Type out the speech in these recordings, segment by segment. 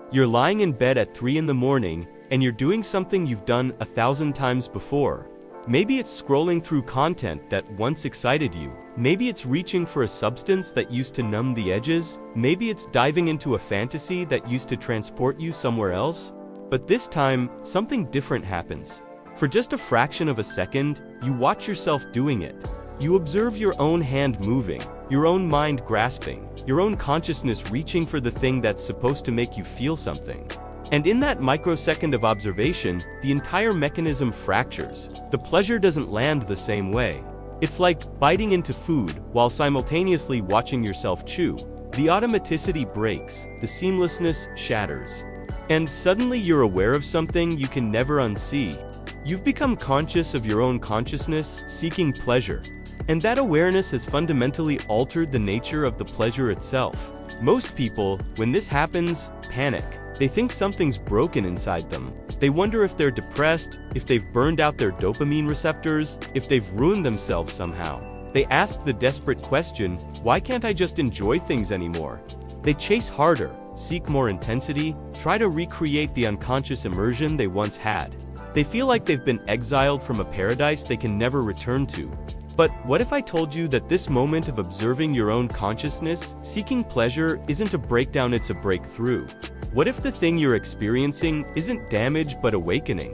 You're lying in bed at 3 in the morning, and you're doing something you've done 1,000 times before. Maybe it's scrolling through content that once excited you. Maybe it's reaching for a substance that used to numb the edges. Maybe it's diving into a fantasy that used to transport you somewhere else. But this time, something different happens. For just a fraction of a second, you watch yourself doing it. You observe your own hand moving, your own mind grasping, your own consciousness reaching for the thing that's supposed to make you feel something. And in that microsecond of observation, the entire mechanism fractures. The pleasure doesn't land the same way. It's like biting into food while simultaneously watching yourself chew. The automaticity breaks, the seamlessness shatters. And suddenly you're aware of something you can never unsee. You've become conscious of your own consciousness, seeking pleasure. And that awareness has fundamentally altered the nature of the pleasure itself. Most people, when this happens, panic. They think something's broken inside them. They wonder if they're depressed, if they've burned out their dopamine receptors, if they've ruined themselves somehow. They ask the desperate question, why can't I just enjoy things anymore? They chase harder, seek more intensity, try to recreate the unconscious immersion they once had. They feel like they've been exiled from a paradise they can never return to. But what if I told you that this moment of observing your own consciousness, seeking pleasure, isn't a breakdown, it's a breakthrough? What if the thing you're experiencing isn't damage but awakening?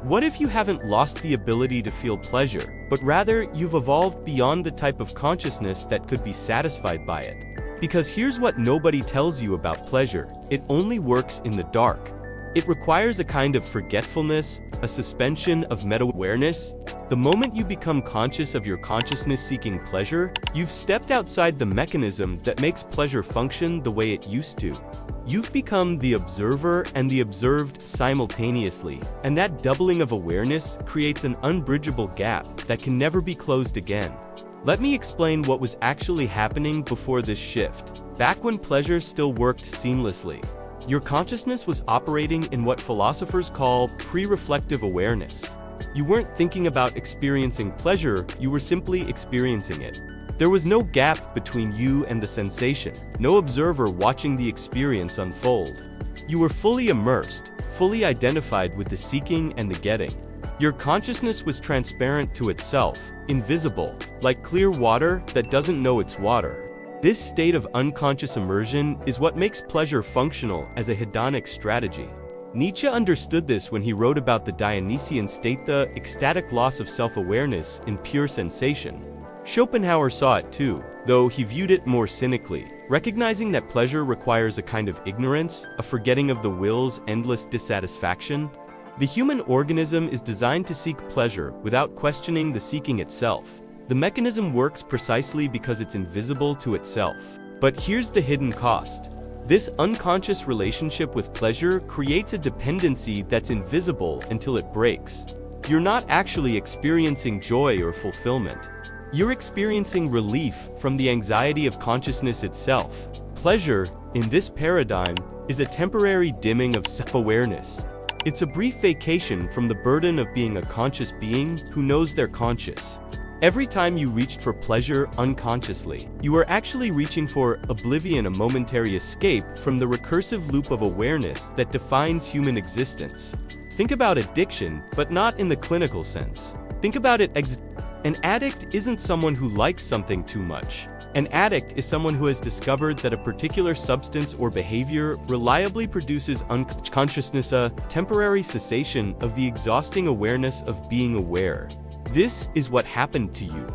What if you haven't lost the ability to feel pleasure, but rather you've evolved beyond the type of consciousness that could be satisfied by it? Because here's what nobody tells you about pleasure: it only works in the dark. It requires a kind of forgetfulness, a suspension of meta-awareness. The moment you become conscious of your consciousness seeking pleasure, you've stepped outside the mechanism that makes pleasure function the way it used to. You've become the observer and the observed simultaneously, and that doubling of awareness creates an unbridgeable gap that can never be closed again. Let me explain what was actually happening before this shift. Back when pleasure still worked seamlessly, your consciousness was operating in what philosophers call pre-reflective awareness. You weren't thinking about experiencing pleasure, you were simply experiencing it. There was no gap between you and the sensation, no observer watching the experience unfold. You were fully immersed, fully identified with the seeking and the getting. Your consciousness was transparent to itself, invisible, like clear water that doesn't know it's water. This state of unconscious immersion is what makes pleasure functional as a hedonic strategy. Nietzsche understood this when he wrote about the Dionysian state, the ecstatic loss of self-awareness in pure sensation. Schopenhauer saw it too, though he viewed it more cynically, recognizing that pleasure requires a kind of ignorance, a forgetting of the will's endless dissatisfaction. The human organism is designed to seek pleasure without questioning the seeking itself. The mechanism works precisely because it's invisible to itself. But here's the hidden cost. This unconscious relationship with pleasure creates a dependency that's invisible until it breaks. You're not actually experiencing joy or fulfillment. You're experiencing relief from the anxiety of consciousness itself. Pleasure, in this paradigm, is a temporary dimming of self-awareness. It's a brief vacation from the burden of being a conscious being who knows they're conscious. Every time you reached for pleasure unconsciously, you were actually reaching for oblivion, a momentary escape from the recursive loop of awareness that defines human existence. Think about addiction, but not in the clinical sense. Think about it an addict isn't someone who likes something too much. An addict is someone who has discovered that a particular substance or behavior reliably produces unconsciousness, a temporary cessation of the exhausting awareness of being aware. This is what happened to you.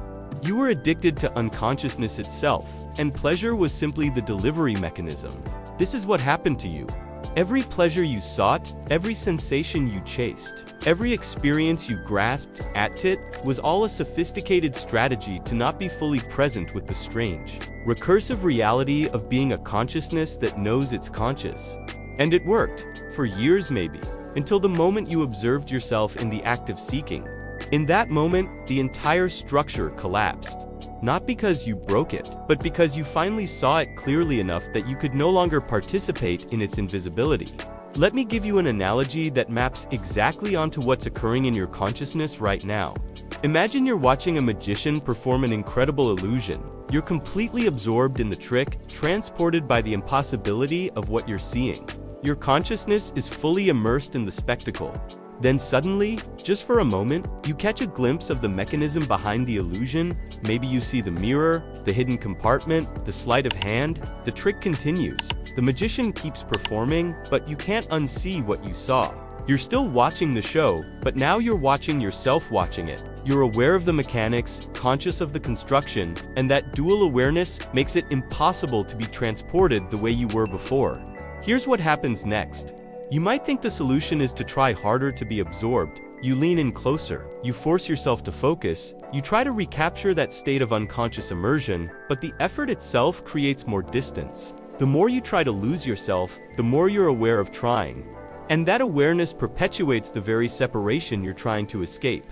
You were addicted to unconsciousness itself, and pleasure was simply the delivery mechanism. This is what happened to you. Every pleasure you sought, every sensation you chased, every experience you grasped at it was all a sophisticated strategy to not be fully present with the strange, recursive reality of being a consciousness that knows it's conscious. And it worked, for years maybe, until the moment you observed yourself in the act of seeking. In that moment, the entire structure collapsed. Not because you broke it, but because you finally saw it clearly enough that you could no longer participate in its invisibility. Let me give you an analogy that maps exactly onto what's occurring in your consciousness right now. Imagine you're watching a magician perform an incredible illusion. You're completely absorbed in the trick, transported by the impossibility of what you're seeing. Your consciousness is fully immersed in the spectacle. Then suddenly, just for a moment, you catch a glimpse of the mechanism behind the illusion. Maybe you see the mirror, the hidden compartment, the sleight of hand. The trick continues. The magician keeps performing, but you can't unsee what you saw. You're still watching the show, but now you're watching yourself watching it. You're aware of the mechanics, conscious of the construction, and that dual awareness makes it impossible to be transported the way you were before. Here's what happens next. You might think the solution is to try harder to be absorbed. You lean in closer, you force yourself to focus, you try to recapture that state of unconscious immersion, but the effort itself creates more distance. The more you try to lose yourself, the more you're aware of trying. And that awareness perpetuates the very separation you're trying to escape.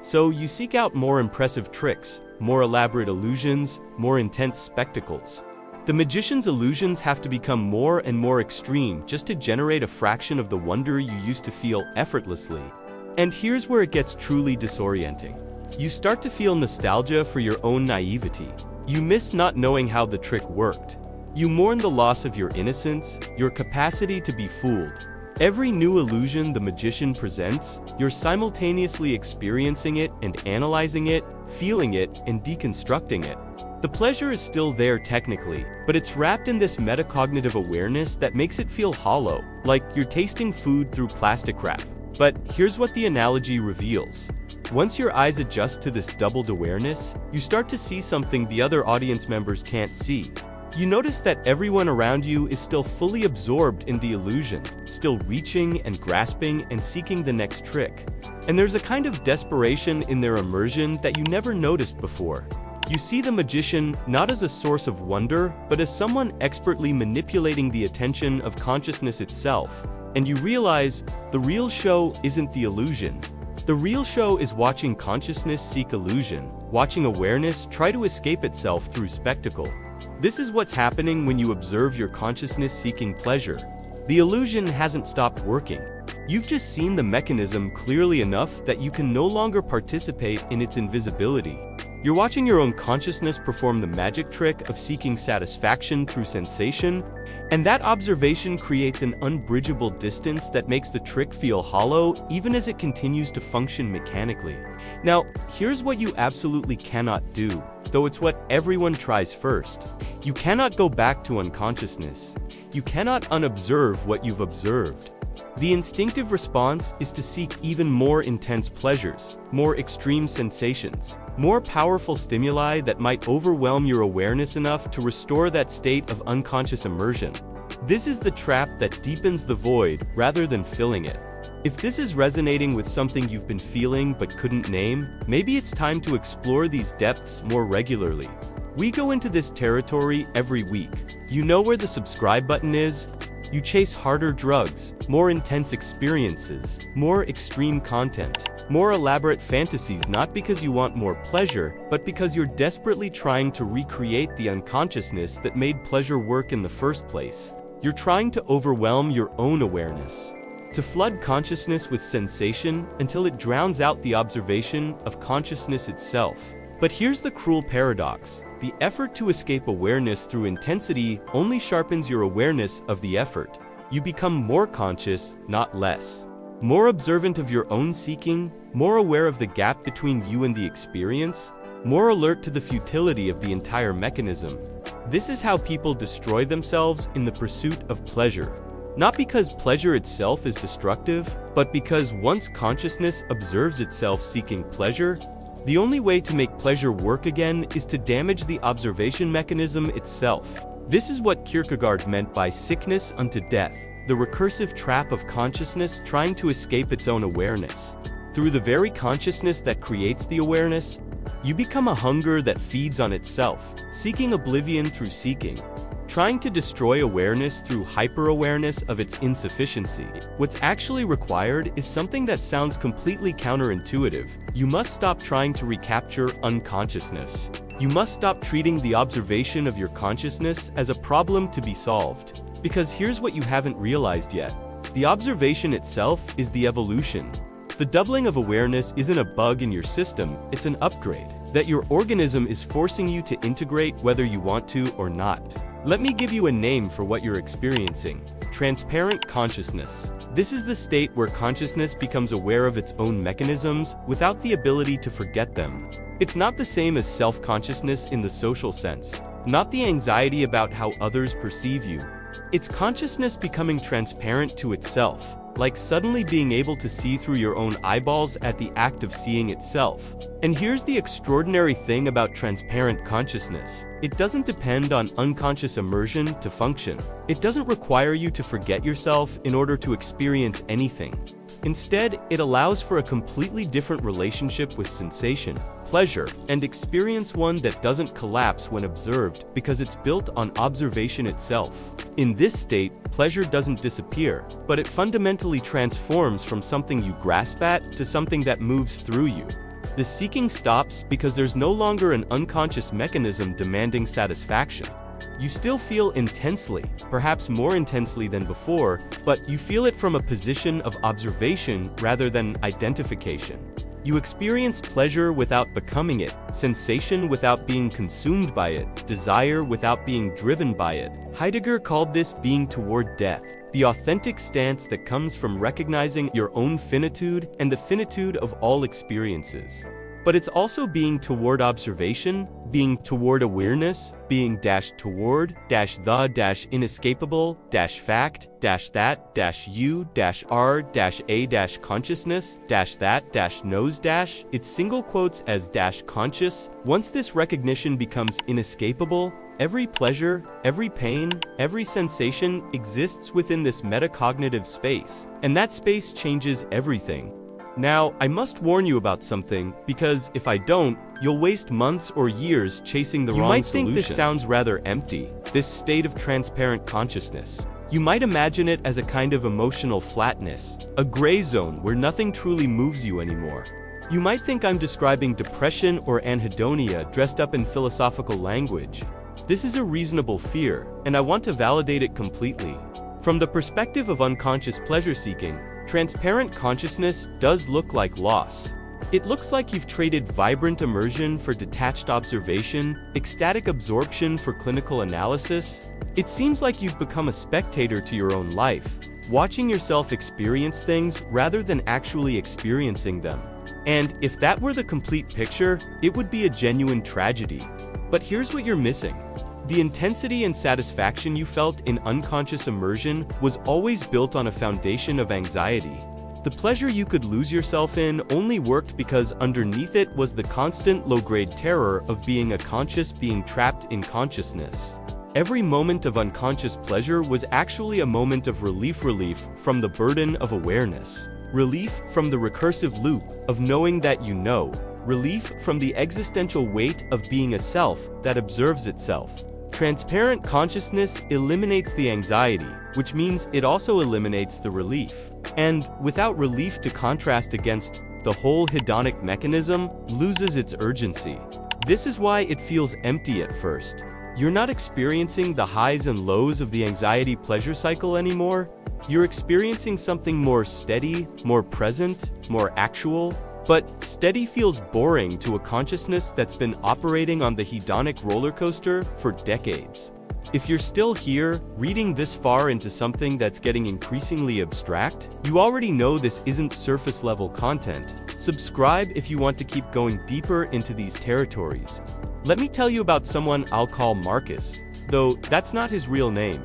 So you seek out more impressive tricks, more elaborate illusions, more intense spectacles. The magician's illusions have to become more and more extreme just to generate a fraction of the wonder you used to feel effortlessly. And here's where it gets truly disorienting. You start to feel nostalgia for your own naivety. You miss not knowing how the trick worked. You mourn the loss of your innocence, your capacity to be fooled. Every new illusion the magician presents, you're simultaneously experiencing it and analyzing it, feeling it and deconstructing it. The pleasure is still there technically, but it's wrapped in this metacognitive awareness that makes it feel hollow, like you're tasting food through plastic wrap. But here's what the analogy reveals. Once your eyes adjust to this doubled awareness, you start to see something the other audience members can't see. You notice that everyone around you is still fully absorbed in the illusion, still reaching and grasping and seeking the next trick. And there's a kind of desperation in their immersion that you never noticed before. You see the magician not as a source of wonder, but as someone expertly manipulating the attention of consciousness itself. And you realize the real show isn't the illusion. The real show is watching consciousness seek illusion, watching awareness try to escape itself through spectacle. This is what's happening when you observe your consciousness seeking pleasure. The illusion hasn't stopped working. You've just seen the mechanism clearly enough that you can no longer participate in its invisibility. You're watching your own consciousness perform the magic trick of seeking satisfaction through sensation, and that observation creates an unbridgeable distance that makes the trick feel hollow even as it continues to function mechanically. Now, here's what you absolutely cannot do, though it's what everyone tries first. You cannot go back to unconsciousness. You cannot unobserve what you've observed. The instinctive response is to seek even more intense pleasures, more extreme sensations, more powerful stimuli that might overwhelm your awareness enough to restore that state of unconscious immersion. This is the trap that deepens the void rather than filling it. If this is resonating with something you've been feeling but couldn't name, maybe it's time to explore these depths more regularly. We go into this territory every week. You know where the subscribe button is? You chase harder drugs, more intense experiences, more extreme content, more elaborate fantasies, not because you want more pleasure, but because you're desperately trying to recreate the unconsciousness that made pleasure work in the first place. You're trying to overwhelm your own awareness, to flood consciousness with sensation until it drowns out the observation of consciousness itself. But here's the cruel paradox. The effort to escape awareness through intensity only sharpens your awareness of the effort. You become more conscious, not less. More observant of your own seeking, more aware of the gap between you and the experience, more alert to the futility of the entire mechanism. This is how people destroy themselves in the pursuit of pleasure. Not because pleasure itself is destructive, but because once consciousness observes itself seeking pleasure, the only way to make pleasure work again is to damage the observation mechanism itself. This is what Kierkegaard meant by sickness unto death, the recursive trap of consciousness trying to escape its own awareness. Through the very consciousness that creates the awareness, you become a hunger that feeds on itself, seeking oblivion through seeking, trying to destroy awareness through hyper-awareness of its insufficiency. What's actually required is something that sounds completely counterintuitive. You must stop trying to recapture unconsciousness. You must stop treating the observation of your consciousness as a problem to be solved. Because here's what you haven't realized yet. The observation itself is the evolution. The doubling of awareness isn't a bug in your system, it's an upgrade that your organism is forcing you to integrate whether you want to or not. Let me give you a name for what you're experiencing: transparent consciousness. This is the state where consciousness becomes aware of its own mechanisms without the ability to forget them. It's not the same as self-consciousness in the social sense, not the anxiety about how others perceive you. It's consciousness becoming transparent to itself, like suddenly being able to see through your own eyeballs at the act of seeing itself. And here's the extraordinary thing about transparent consciousness: it doesn't depend on unconscious immersion to function. It doesn't require you to forget yourself in order to experience anything. Instead, it allows for a completely different relationship with sensation, pleasure, and experience, one that doesn't collapse when observed because it's built on observation itself. In this state, pleasure doesn't disappear, but it fundamentally transforms from something you grasp at to something that moves through you. The seeking stops because there's no longer an unconscious mechanism demanding satisfaction. You still feel intensely, perhaps more intensely than before, but you feel it from a position of observation rather than identification. You experience pleasure without becoming it, sensation without being consumed by it, desire without being driven by it. Heidegger called this being toward death, the authentic stance that comes from recognizing your own finitude and the finitude of all experiences. But it's also being toward observation, being toward awareness, being toward the inescapable fact that you are a consciousness that knows it's single quotes as conscious. Once this recognition becomes inescapable, every pleasure, every pain, every sensation exists within this metacognitive space, and that space changes everything. Now, I must warn you about something, because if I don't, you'll waste months or years chasing the wrong solution. You might think this sounds rather empty, this state of transparent consciousness. You might imagine it as a kind of emotional flatness, a gray zone where nothing truly moves you anymore. You might think I'm describing depression or anhedonia dressed up in philosophical language. This is a reasonable fear, and I want to validate it completely. From the perspective of unconscious pleasure-seeking, transparent consciousness does look like loss. It looks like you've traded vibrant immersion for detached observation, ecstatic absorption for clinical analysis. It seems like you've become a spectator to your own life, watching yourself experience things rather than actually experiencing them. And if that were the complete picture, it would be a genuine tragedy. But here's what you're missing. The intensity and satisfaction you felt in unconscious immersion was always built on a foundation of anxiety. The pleasure you could lose yourself in only worked because underneath it was the constant low-grade terror of being a conscious being trapped in consciousness. Every moment of unconscious pleasure was actually a moment of relief from the burden of awareness. Relief from the recursive loop of knowing that you know. Relief from the existential weight of being a self that observes itself. Transparent consciousness eliminates the anxiety, which means it also eliminates the relief. And without relief to contrast against, the whole hedonic mechanism loses its urgency. This is why it feels empty at first. You're not experiencing the highs and lows of the anxiety-pleasure cycle anymore. You're experiencing something more steady, more present, more actual. But steady feels boring to a consciousness that's been operating on the hedonic roller coaster for decades. If you're still here, reading this far into something that's getting increasingly abstract, you already know this isn't surface-level content. Subscribe if you want to keep going deeper into these territories. Let me tell you about someone I'll call Marcus, though that's not his real name.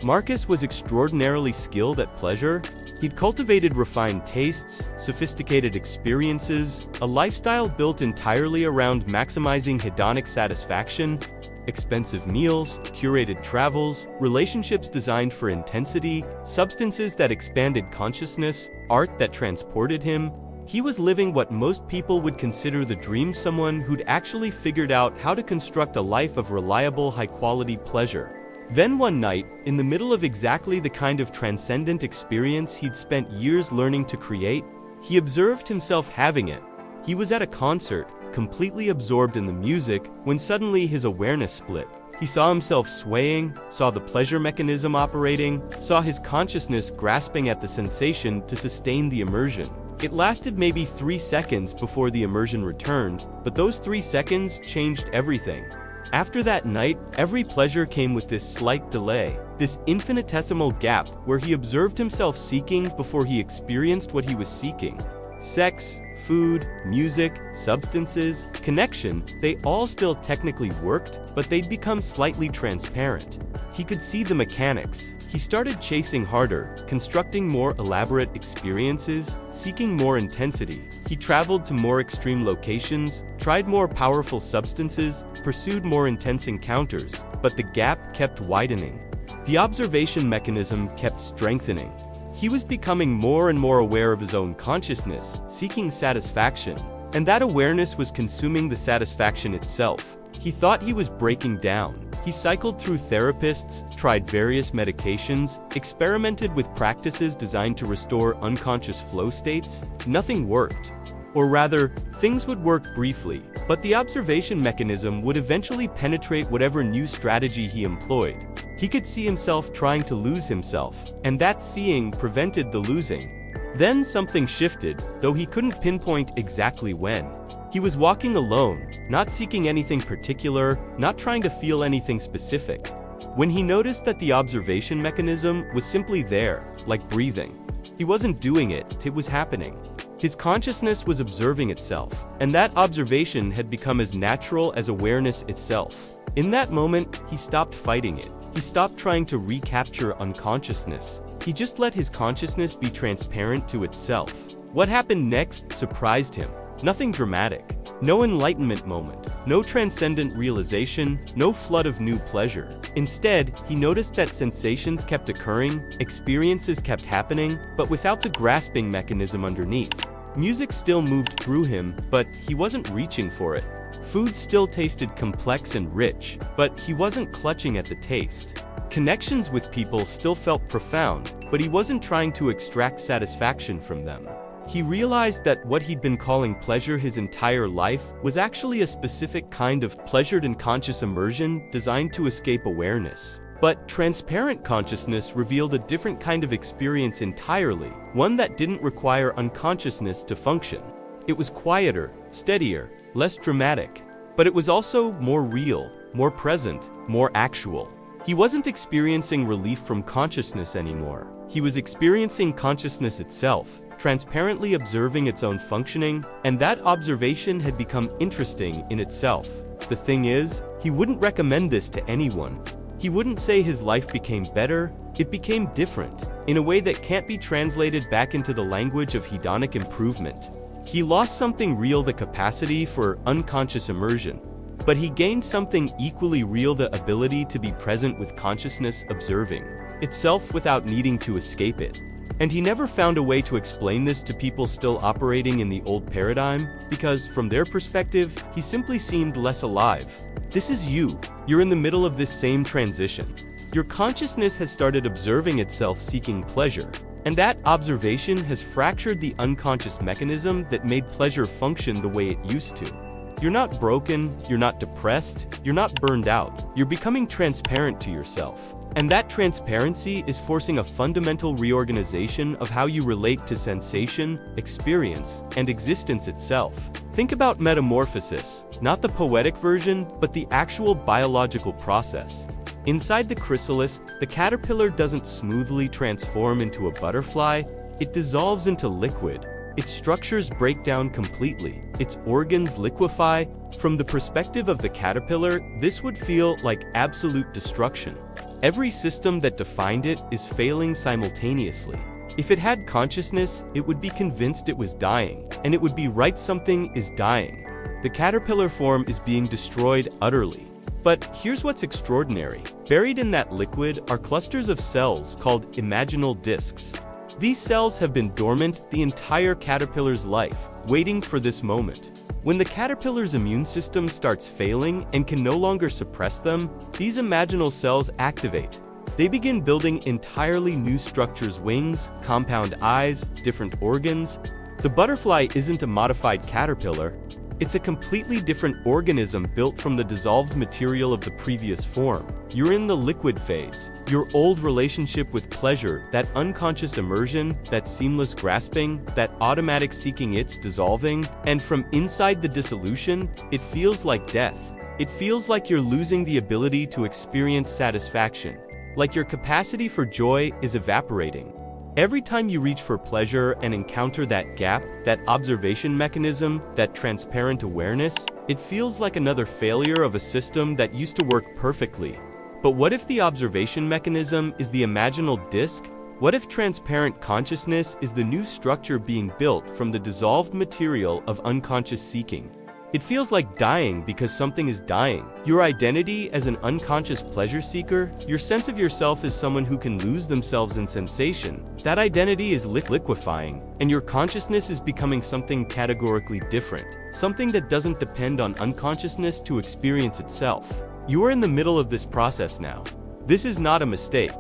Marcus was extraordinarily skilled at pleasure. He'd cultivated refined tastes, sophisticated experiences, a lifestyle built entirely around maximizing hedonic satisfaction, expensive meals, curated travels, relationships designed for intensity, substances that expanded consciousness, art that transported him. He was living what most people would consider the dream, someone who'd actually figured out how to construct a life of reliable, high-quality pleasure. Then one night, in the middle of exactly the kind of transcendent experience he'd spent years learning to create, he observed himself having it. He was at a concert, completely absorbed in the music, when suddenly his awareness split. He saw himself swaying, saw the pleasure mechanism operating, saw his consciousness grasping at the sensation to sustain the immersion. It lasted maybe 3 seconds before the immersion returned, but those 3 seconds changed everything. After that night, every pleasure came with this slight delay, this infinitesimal gap where he observed himself seeking before he experienced what he was seeking. Sex, food, music, substances, connection, they all still technically worked, but they'd become slightly transparent. He could see the mechanics. He started chasing harder, constructing more elaborate experiences, seeking more intensity. He traveled to more extreme locations, tried more powerful substances, pursued more intense encounters, but the gap kept widening. The observation mechanism kept strengthening. He was becoming more and more aware of his own consciousness, seeking satisfaction, and that awareness was consuming the satisfaction itself. He thought he was breaking down. He cycled through therapists, tried various medications, experimented with practices designed to restore unconscious flow states. Nothing worked. Or rather, things would work briefly, but the observation mechanism would eventually penetrate whatever new strategy he employed. He could see himself trying to lose himself, and that seeing prevented the losing. Then something shifted, though he couldn't pinpoint exactly when. He was walking alone, not seeking anything particular, not trying to feel anything specific, when he noticed that the observation mechanism was simply there, like breathing. He wasn't doing it, it was happening. His consciousness was observing itself, and that observation had become as natural as awareness itself. In that moment, he stopped fighting it. He stopped trying to recapture unconsciousness. He just let his consciousness be transparent to itself. What happened next surprised him. Nothing dramatic. No enlightenment moment. No transcendent realization. No flood of new pleasure. Instead, he noticed that sensations kept occurring, experiences kept happening, but without the grasping mechanism underneath. Music still moved through him, but he wasn't reaching for it. Food still tasted complex and rich, but he wasn't clutching at the taste. Connections with people still felt profound, but he wasn't trying to extract satisfaction from them. He realized that what he'd been calling pleasure his entire life was actually a specific kind of pleasured and conscious immersion designed to escape awareness. But transparent consciousness revealed a different kind of experience entirely, one that didn't require unconsciousness to function. It was quieter, steadier, less dramatic, but it was also more real, more present, more actual. He wasn't experiencing relief from consciousness anymore. He was experiencing consciousness itself, transparently observing its own functioning, and that observation had become interesting in itself. The thing is, he wouldn't recommend this to anyone. He wouldn't say his life became better, it became different, in a way that can't be translated back into the language of hedonic improvement. He lost something real, the capacity for unconscious immersion, but he gained something equally real, the ability to be present with consciousness observing itself without needing to escape it. And he never found a way to explain this to people still operating in the old paradigm, because from their perspective, he simply seemed less alive. This is you. You're in the middle of this same transition. Your consciousness has started observing itself seeking pleasure, and that observation has fractured the unconscious mechanism that made pleasure function the way it used to. You're not broken, you're not depressed, you're not burned out. You're becoming transparent to yourself. And that transparency is forcing a fundamental reorganization of how you relate to sensation, experience, and existence itself. Think about metamorphosis, not the poetic version, but the actual biological process. Inside the chrysalis, the caterpillar doesn't smoothly transform into a butterfly, it dissolves into liquid. Its structures break down completely, its organs liquefy. From the perspective of the caterpillar, this would feel like absolute destruction. Every system that defined it is failing simultaneously. If it had consciousness, it would be convinced it was dying, and it would be right something is dying. The caterpillar form is being destroyed utterly. But here's what's extraordinary. Buried in that liquid are clusters of cells called imaginal discs. These cells have been dormant the entire caterpillar's life, waiting for this moment. When the caterpillar's immune system starts failing and can no longer suppress them, these imaginal cells activate. They begin building entirely new structures: wings, compound eyes, different organs. The butterfly isn't a modified caterpillar. It's a completely different organism built from the dissolved material of the previous form. You're in the liquid phase. Your old relationship with pleasure, that unconscious immersion, that seamless grasping, that automatic seeking, it's dissolving, and from inside the dissolution, it feels like death. It feels like you're losing the ability to experience satisfaction, like your capacity for joy is evaporating. Every time you reach for pleasure and encounter that gap, that observation mechanism, that transparent awareness, it feels like another failure of a system that used to work perfectly. But what if the observation mechanism is the imaginal disk? What if transparent consciousness is the new structure being built from the dissolved material of unconscious seeking? It feels like dying because something is dying. Your identity as an unconscious pleasure seeker, your sense of yourself as someone who can lose themselves in sensation, that identity is liquefying, and your consciousness is becoming something categorically different, something that doesn't depend on unconsciousness to experience itself. You are in the middle of this process now. This is not a mistake.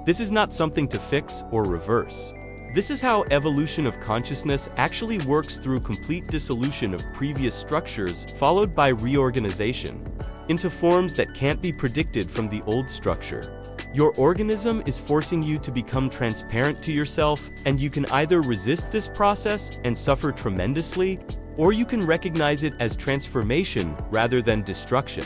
This is not something to fix or reverse. This is how evolution of consciousness actually works, through complete dissolution of previous structures followed by reorganization into forms that can't be predicted from the old structure. Your organism is forcing you to become transparent to yourself, and you can either resist this process and suffer tremendously, or you can recognize it as transformation rather than destruction.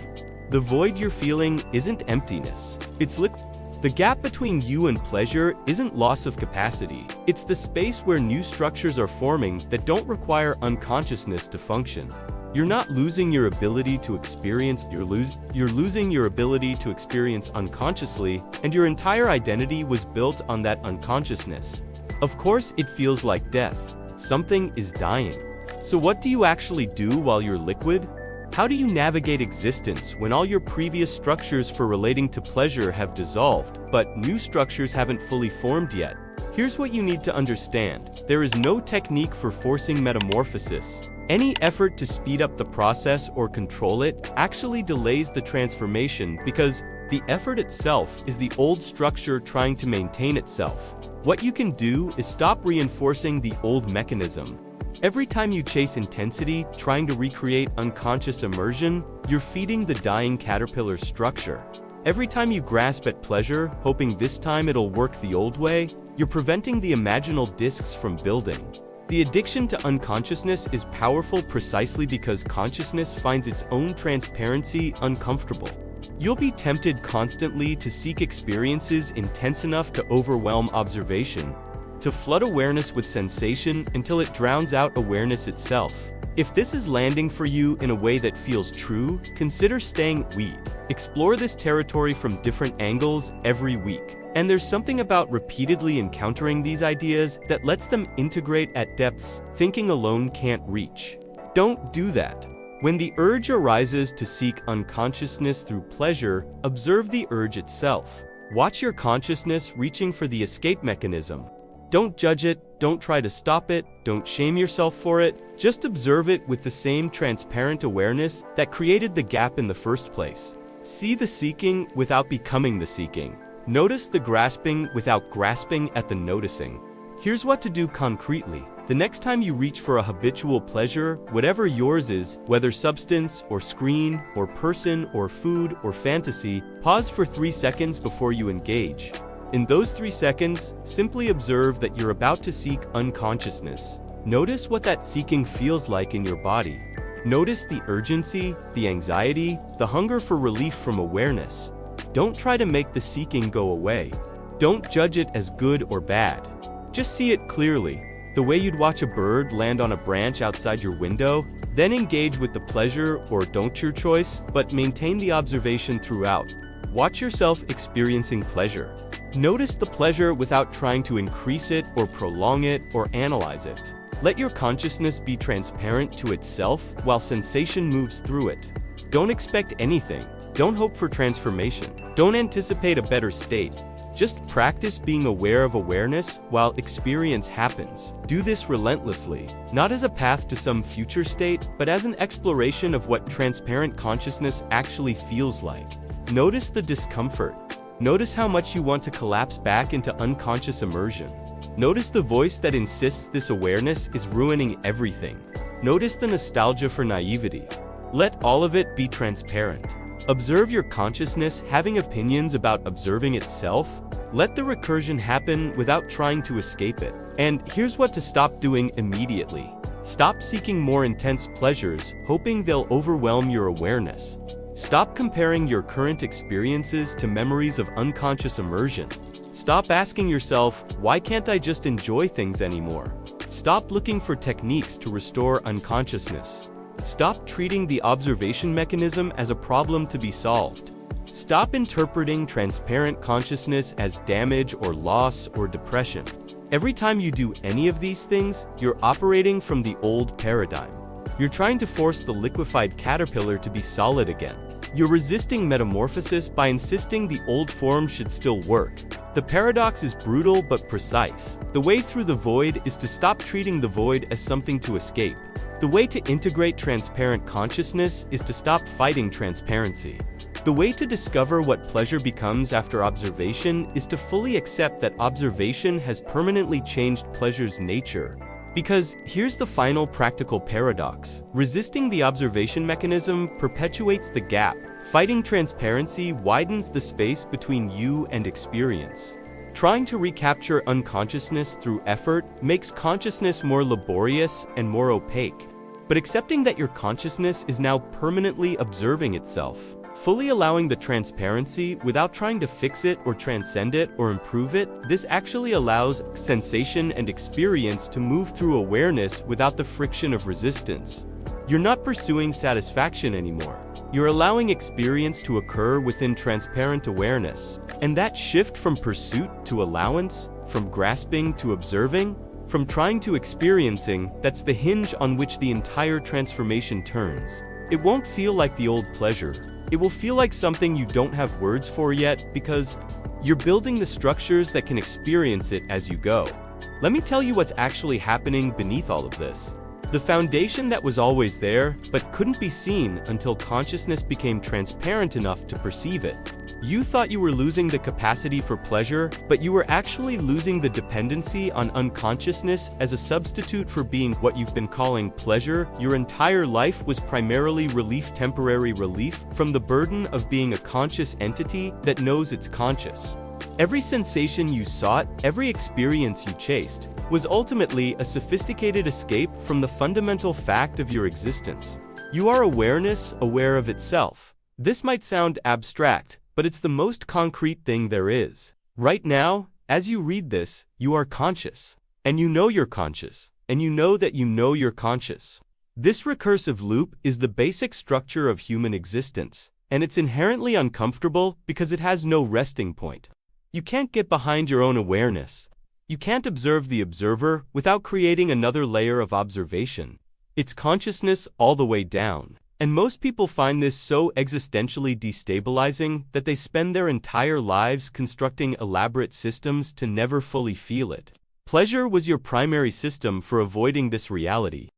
The void you're feeling isn't emptiness, it's liquid. The gap between you and pleasure isn't loss of capacity. It's the space where new structures are forming that don't require unconsciousness to function. You're not losing your ability to experience, you're losing your ability to experience unconsciously, and your entire identity was built on that unconsciousness. Of course, it feels like death. Something is dying. So what do you actually do while you're liquid? How do you navigate existence when all your previous structures for relating to pleasure have dissolved, but new structures haven't fully formed yet? Here's what you need to understand. There is no technique for forcing metamorphosis. Any effort to speed up the process or control it actually delays the transformation, because the effort itself is the old structure trying to maintain itself. What you can do is stop reinforcing the old mechanism. Every time you chase intensity, trying to recreate unconscious immersion, you're feeding the dying caterpillar structure. Every time you grasp at pleasure, hoping this time it'll work the old way, you're preventing the imaginal discs from building. The addiction to unconsciousness is powerful precisely because consciousness finds its own transparency uncomfortable. You'll be tempted constantly to seek experiences intense enough to overwhelm observation, to flood awareness with sensation until it drowns out awareness itself. If this is landing for you in a way that feels true, consider staying weed. Explore this territory from different angles every week. And there's something about repeatedly encountering these ideas that lets them integrate at depths thinking alone can't reach. Don't do that. When the urge arises to seek unconsciousness through pleasure, observe the urge itself. Watch your consciousness reaching for the escape mechanism. Don't judge it, don't try to stop it, don't shame yourself for it, just observe it with the same transparent awareness that created the gap in the first place. See the seeking without becoming the seeking. Notice the grasping without grasping at the noticing. Here's what to do concretely. The next time you reach for a habitual pleasure, whatever yours is, whether substance or screen or person or food or fantasy, pause for 3 seconds before you engage. In those 3 seconds, simply observe that you're about to seek unconsciousness. Notice what that seeking feels like in your body. Notice the urgency, the anxiety, the hunger for relief from awareness. Don't try to make the seeking go away. Don't judge it as good or bad. Just see it clearly, the way you'd watch a bird land on a branch outside your window. Then engage with the pleasure or don't, your choice, but maintain the observation throughout. Watch yourself experiencing pleasure. Notice the pleasure without trying to increase it or prolong it or analyze it. Let your consciousness be transparent to itself while sensation moves through it. Don't expect anything. Don't hope for transformation. Don't anticipate a better state. Just practice being aware of awareness while experience happens. Do this relentlessly, not as a path to some future state, but as an exploration of what transparent consciousness actually feels like. Notice the discomfort. Notice how much you want to collapse back into unconscious immersion. Notice the voice that insists this awareness is ruining everything. Notice the nostalgia for naivety. Let all of it be transparent. Observe your consciousness having opinions about observing itself. Let the recursion happen without trying to escape it. And here's what to stop doing immediately. Stop seeking more intense pleasures, hoping they'll overwhelm your awareness. Stop comparing your current experiences to memories of unconscious immersion. Stop asking yourself, why can't I just enjoy things anymore? Stop looking for techniques to restore unconsciousness. Stop treating the observation mechanism as a problem to be solved. Stop interpreting transparent consciousness as damage or loss or depression. Every time you do any of these things, you're operating from the old paradigm. You're trying to force the liquefied caterpillar to be solid again. You're resisting metamorphosis by insisting the old form should still work. The paradox is brutal but precise. The way through the void is to stop treating the void as something to escape. The way to integrate transparent consciousness is to stop fighting transparency. The way to discover what pleasure becomes after observation is to fully accept that observation has permanently changed pleasure's nature. Because here's the final practical paradox. Resisting the observation mechanism perpetuates the gap. Fighting transparency widens the space between you and experience. Trying to recapture unconsciousness through effort makes consciousness more laborious and more opaque. But accepting that your consciousness is now permanently observing itself, fully allowing the transparency without trying to fix it or transcend it or improve it, this actually allows sensation and experience to move through awareness without the friction of resistance. You're not pursuing satisfaction anymore. You're allowing experience to occur within transparent awareness. And that shift from pursuit to allowance, from grasping to observing, from trying to experiencing, that's the hinge on which the entire transformation turns. It won't feel like the old pleasure. It will feel like something you don't have words for yet because you're building the structures that can experience it as you go. Let me tell you what's actually happening beneath all of this. The foundation that was always there, but couldn't be seen until consciousness became transparent enough to perceive it. You thought you were losing the capacity for pleasure, but you were actually losing the dependency on unconsciousness as a substitute for being what you've been calling pleasure. Your entire life was primarily temporary relief from the burden of being a conscious entity that knows it's conscious. Every sensation you sought, every experience you chased, was ultimately a sophisticated escape from the fundamental fact of your existence. You are awareness, aware of itself. This might sound abstract, but it's the most concrete thing there is. Right now, as you read this, you are conscious. And you know you're conscious. And you know that you know you're conscious. This recursive loop is the basic structure of human existence, and it's inherently uncomfortable because it has no resting point. You can't get behind your own awareness. You can't observe the observer without creating another layer of observation. It's consciousness all the way down. And most people find this so existentially destabilizing that they spend their entire lives constructing elaborate systems to never fully feel it. Pleasure was your primary system for avoiding this reality.